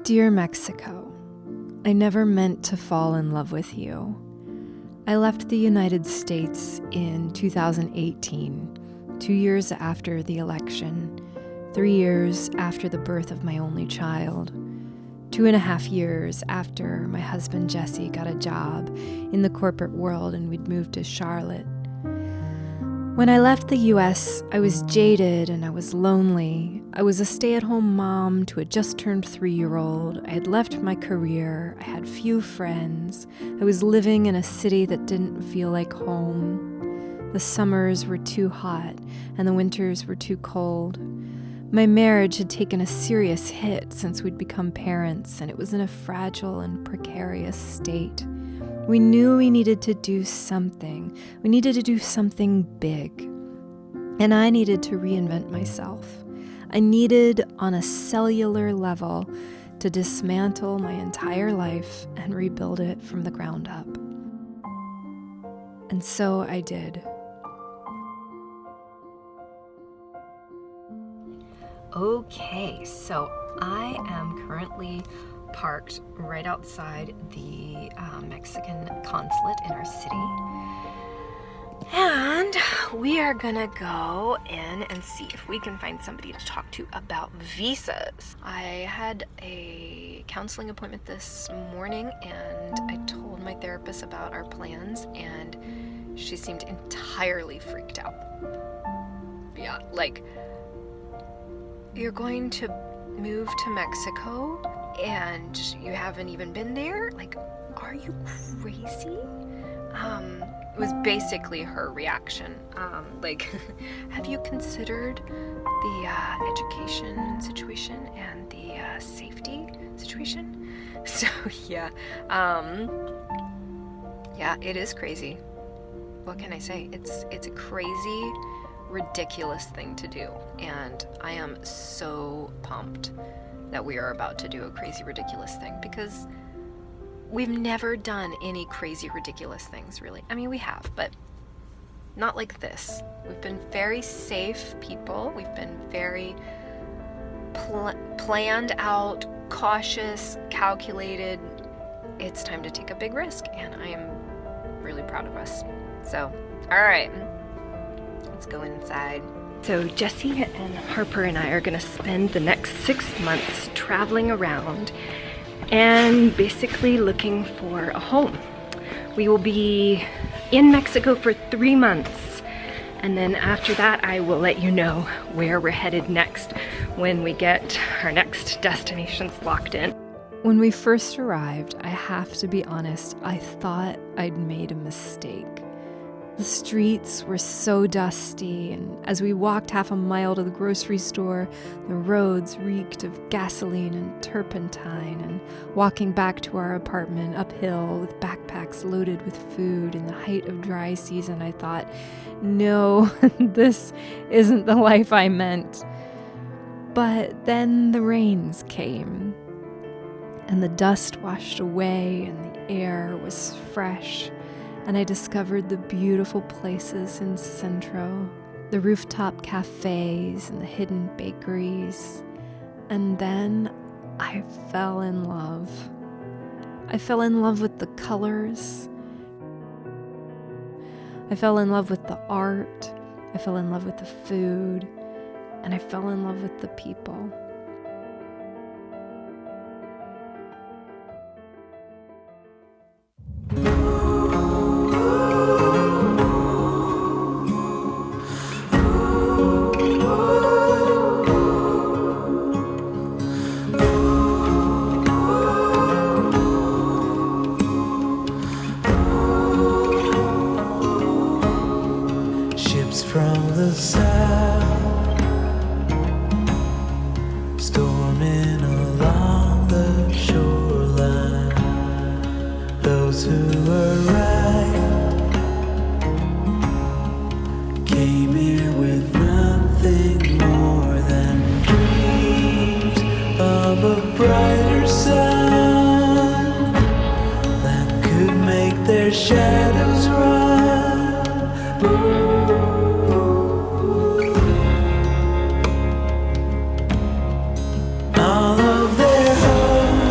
Dear Mexico, I never meant to fall in love with you. I left the United States in 2018, 2 years after the election, 3 years after the birth of my only child, 2.5 years after my husband Jesse got a job in the corporate world and we'd moved to Charlotte. When I left the US, I was jaded and I was lonely. I was a stay-at-home mom to a just-turned 3-year-old. I had left my career. I had few friends. I was living in a city that didn't feel like home. The summers were too hot and the winters were too cold. My marriage had taken a serious hit since we'd become parents, and it was in a fragile and precarious state. We knew we needed to do something. We needed to do something big. And I needed to reinvent myself. I needed, on a cellular level, to dismantle my entire life and rebuild it from the ground up. And so I did. Okay, so I am currently parked right outside the Mexican consulate in our city. And we are gonna go in and see if we can find somebody to talk to about visas. I had a counseling appointment this morning and I told my therapist about our plans and she seemed entirely freaked out. Yeah, like, you're going to move to Mexico and you haven't even been there? Like, are you crazy? It was basically her reaction. Like, have you considered the education situation and the safety situation? So, yeah. Yeah, it is crazy. What can I say? It's a crazy, ridiculous thing to do. And I am so pumped that we are about to do a crazy, ridiculous thing because we've never done any crazy, ridiculous things, really. I mean, we have, but not like this. We've been very safe people. We've been very planned out, cautious, calculated. It's time to take a big risk, and I am really proud of us. So, all right, let's go inside. So Jesse and Harper and I are gonna spend the next 6 months traveling around and basically looking for a home. We will be in Mexico for 3 months, and then after that I will let you know where we're headed next when we get our next destinations locked in. When we first arrived, I have to be honest, I thought I'd made a mistake. The streets were so dusty, and as we walked half a mile to the grocery store, the roads reeked of gasoline and turpentine, and walking back to our apartment uphill with backpacks loaded with food in the height of dry season, I thought, no, this isn't the life I meant. But then the rains came, and the dust washed away, and the air was fresh. And I discovered the beautiful places in Centro, the rooftop cafes and the hidden bakeries. And then I fell in love. I fell in love with the colors. I fell in love with the art. I fell in love with the food. And I fell in love with the people. From the south, storming along the shoreline. Those who were right came here with nothing more than dreams of a brighter sun that could make their shadows run. All of their hopes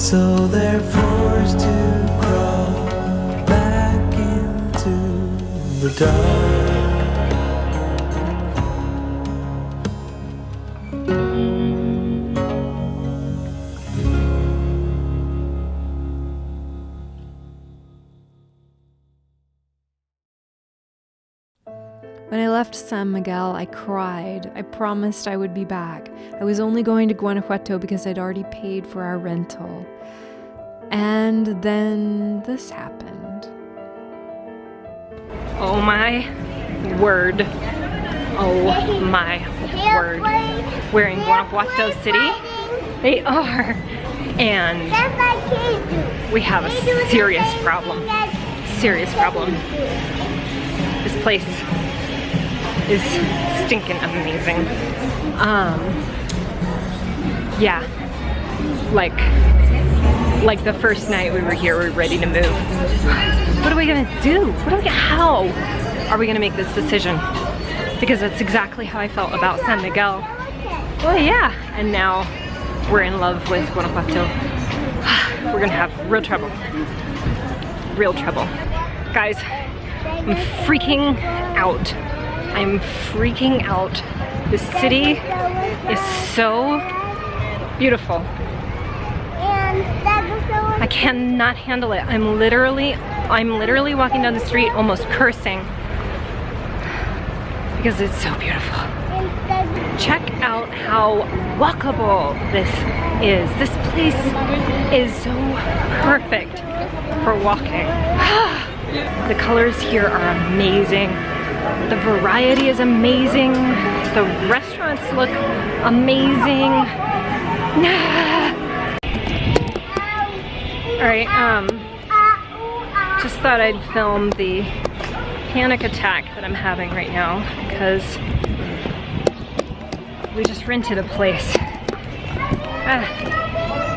So they're forced to crawl back into the dark. When I left San Miguel, I cried. I promised I would be back. I was only going to Guanajuato because I'd already paid for our rental. And then this happened. Oh my word. Oh my word. We're in Guanajuato City. They are. And we have a serious problem. Serious problem. This place is stinking amazing. Yeah, like the first night we were here, we were ready to move. What are we gonna do? How are we gonna make this decision? Because that's exactly how I felt about San Miguel. Well, yeah, and now we're in love with Guanajuato. We're gonna have real trouble. Real trouble. Guys, I'm freaking out. I'm freaking out. The city is so beautiful. I cannot handle it. I'm literally walking down the street almost cursing because it's so beautiful. Check out how walkable this is. This place is so perfect for walking. The colors here are amazing. The variety is amazing. The restaurants look amazing. Alright, just thought I'd film the panic attack that I'm having right now because we just rented a place.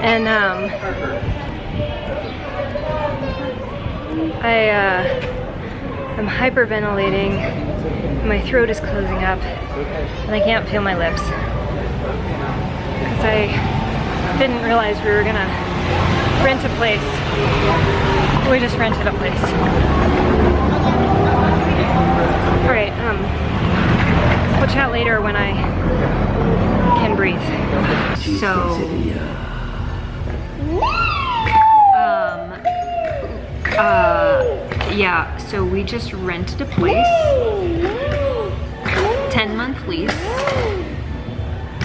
And I'm hyperventilating. My throat is closing up and I can't feel my lips because I didn't realize we were gonna rent a place. We just rented a place. Alright, we'll chat later when I can breathe. So yeah, so we just rented a place. 10-month lease.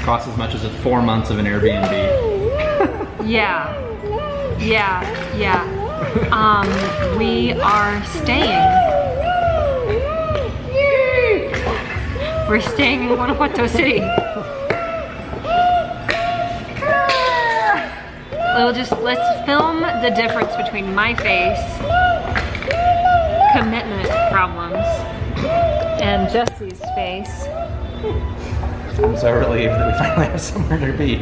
Costs as much as 4 months of an Airbnb. Yeah. We are staying. We're staying in Guanajuato City. Let's film the difference between my face, commitment problems, and Jesse's face. I'm so relieved that we finally have somewhere to be.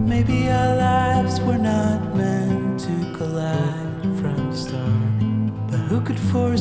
Maybe our lives were not meant to collide from the start, but who could foresee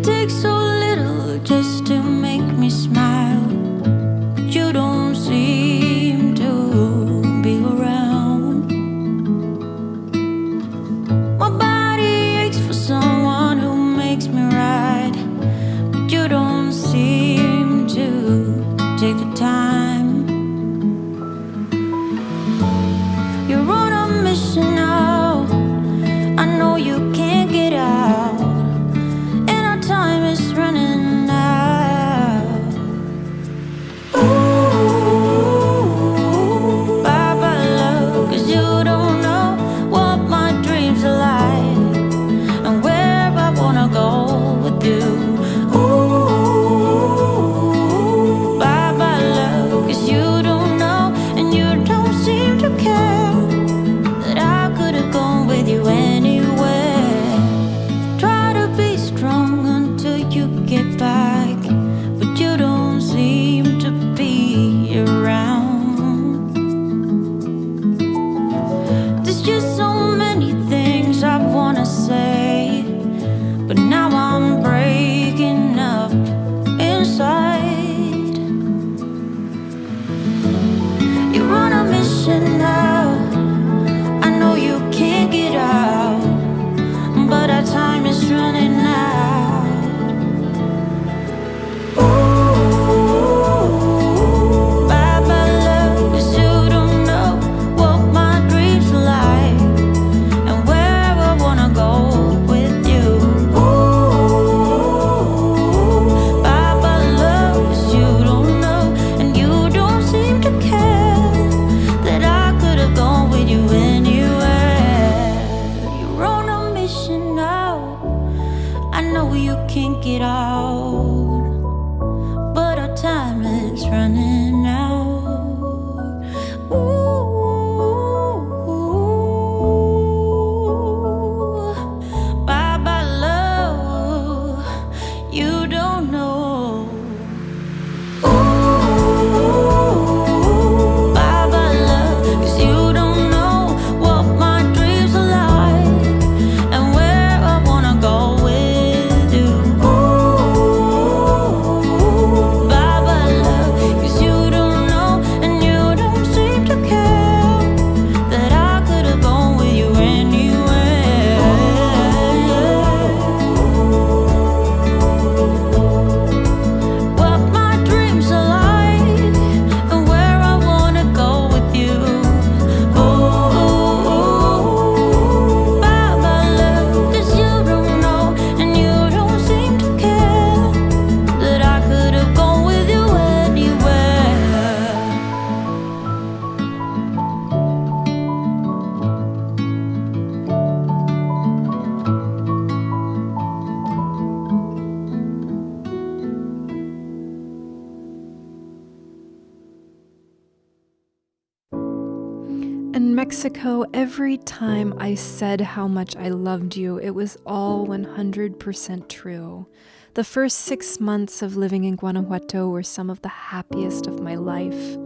takes so little just to make me smile, but you don't seem to be around. My body aches for someone who makes me right, but you don't seem to take the time. You're on a mission now, I know you can't get out, and our time is running out. Ooh, bye-bye love, 'cause you don't know what my dreams are like, and where I wanna go with you. Ooh, bye-bye love, 'cause you don't know, and you don't seem to care that I could have gone with you anywhere. Try to be strong until you get back, but you don't seem to be around. There's just so many things I wanna say, but now I'm breaking up inside. You're on a mission now, I know you can't get out, but our time is running out. Ooh, bye-bye love, 'cause you don't know what my dreams are like, and where I wanna go with you. Ooh, bye-bye love, 'cause you don't know, and you don't seem to care that I could have gone with you anywhere. You're on a mission now, I know you can't get out, but our time is running out. Ooh, bye-bye love, you don't know. Ooh, bye-bye love, 'cause you don't know what my dreams are like, and where I wanna go with you. Ooh, bye-bye love, 'cause you don't know, and you don't seem to care that I could have gone with you anywhere. What my dreams are like, and where I wanna go with you. Ooh, bye-bye love, 'cause you don't know, and you don't seem to care that I could have gone with you anywhere. In Mexico, every time I said how much I loved you, it was all 100% true. The first 6 months of living in Guanajuato were some of the happiest of my life.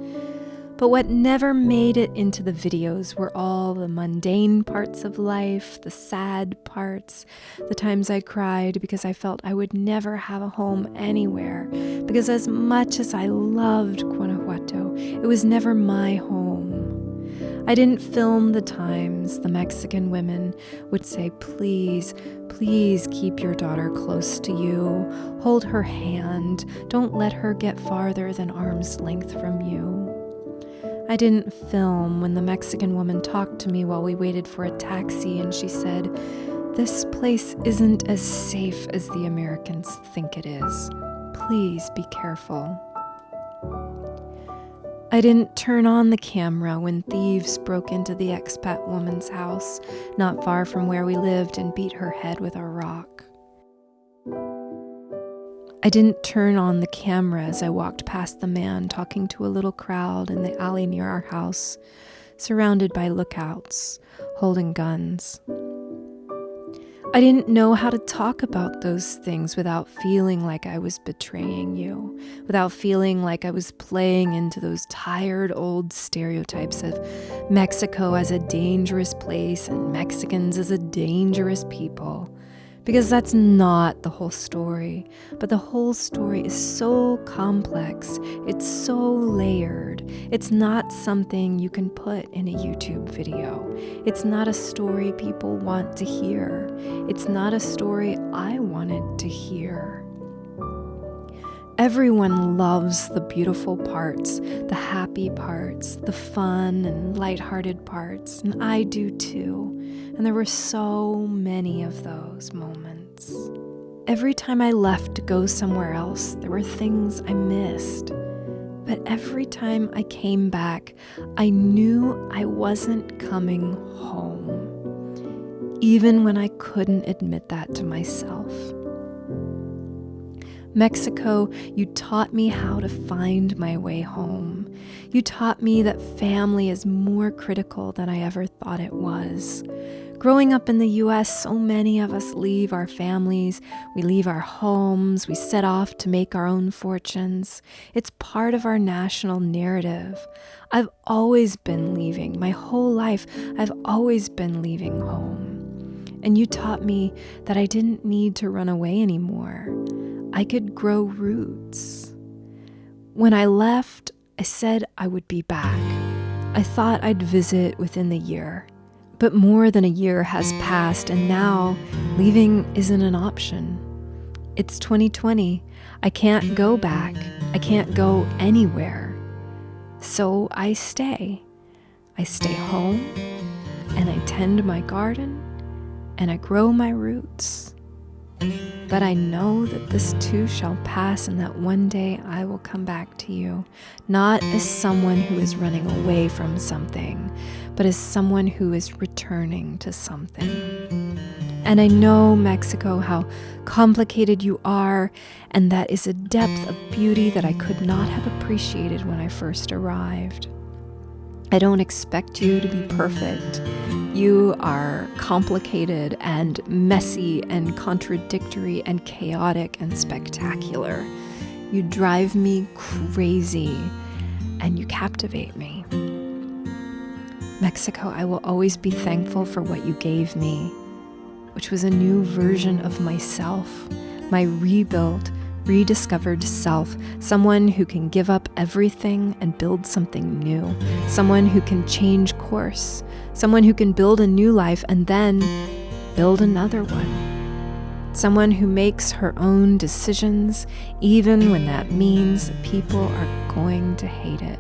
But what never made it into the videos were all the mundane parts of life, the sad parts, the times I cried because I felt I would never have a home anywhere, because as much as I loved Guanajuato, it was never my home. I didn't film the times the Mexican women would say, please, please keep your daughter close to you, hold her hand, don't let her get farther than arm's length from you. I didn't film when the Mexican woman talked to me while we waited for a taxi and she said, this place isn't as safe as the Americans think it is. Please be careful. I didn't turn on the camera when thieves broke into the expat woman's house not far from where we lived and beat her head with a rock. I didn't turn on the camera as I walked past the man talking to a little crowd in the alley near our house, surrounded by lookouts, holding guns. I didn't know how to talk about those things without feeling like I was betraying you, without feeling like I was playing into those tired old stereotypes of Mexico as a dangerous place and Mexicans as a dangerous people, Because that's not the whole story. But the whole story is so complex. It's so layered. It's not something you can put in a YouTube video. It's not a story people want to hear. It's not a story I wanted to hear. Everyone loves the beautiful parts, the happy parts, the fun and lighthearted parts, and I do too. And there were so many of those moments. Every time I left to go somewhere else, there were things I missed. But every time I came back, I knew I wasn't coming home, even when I couldn't admit that to myself. Mexico, you taught me how to find my way home. You taught me that family is more critical than I ever thought it was. Growing up in the US, so many of us leave our families, we leave our homes, we set off to make our own fortunes. It's part of our national narrative. I've always been leaving. My whole life, I've always been leaving home. And you taught me that I didn't need to run away anymore. I could grow roots. When I left, I said I would be back. I thought I'd visit within the year. But more than a year has passed, and now leaving isn't an option. It's 2020. I can't go back. I can't go anywhere. So I stay. I stay home, and I tend my garden, and I grow my roots. But I know that this too shall pass, and that one day I will come back to you, not as someone who is running away from something, but as someone who is returning to something. And I know, Mexico, how complicated you are, and that is a depth of beauty that I could not have appreciated when I first arrived. I don't expect you to be perfect. You are complicated and messy and contradictory and chaotic and spectacular. You drive me crazy and you captivate me. Mexico, I will always be thankful for what you gave me, which was a new version of myself, my rebuilt, rediscovered self, someone who can give up everything and build something new, someone who can change course, someone who can build a new life and then build another one, someone who makes her own decisions, even when that means people are going to hate it.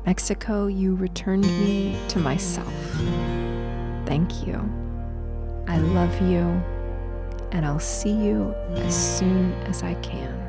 Mexico, you returned me to myself. Thank you. I love you. And I'll see you as soon as I can.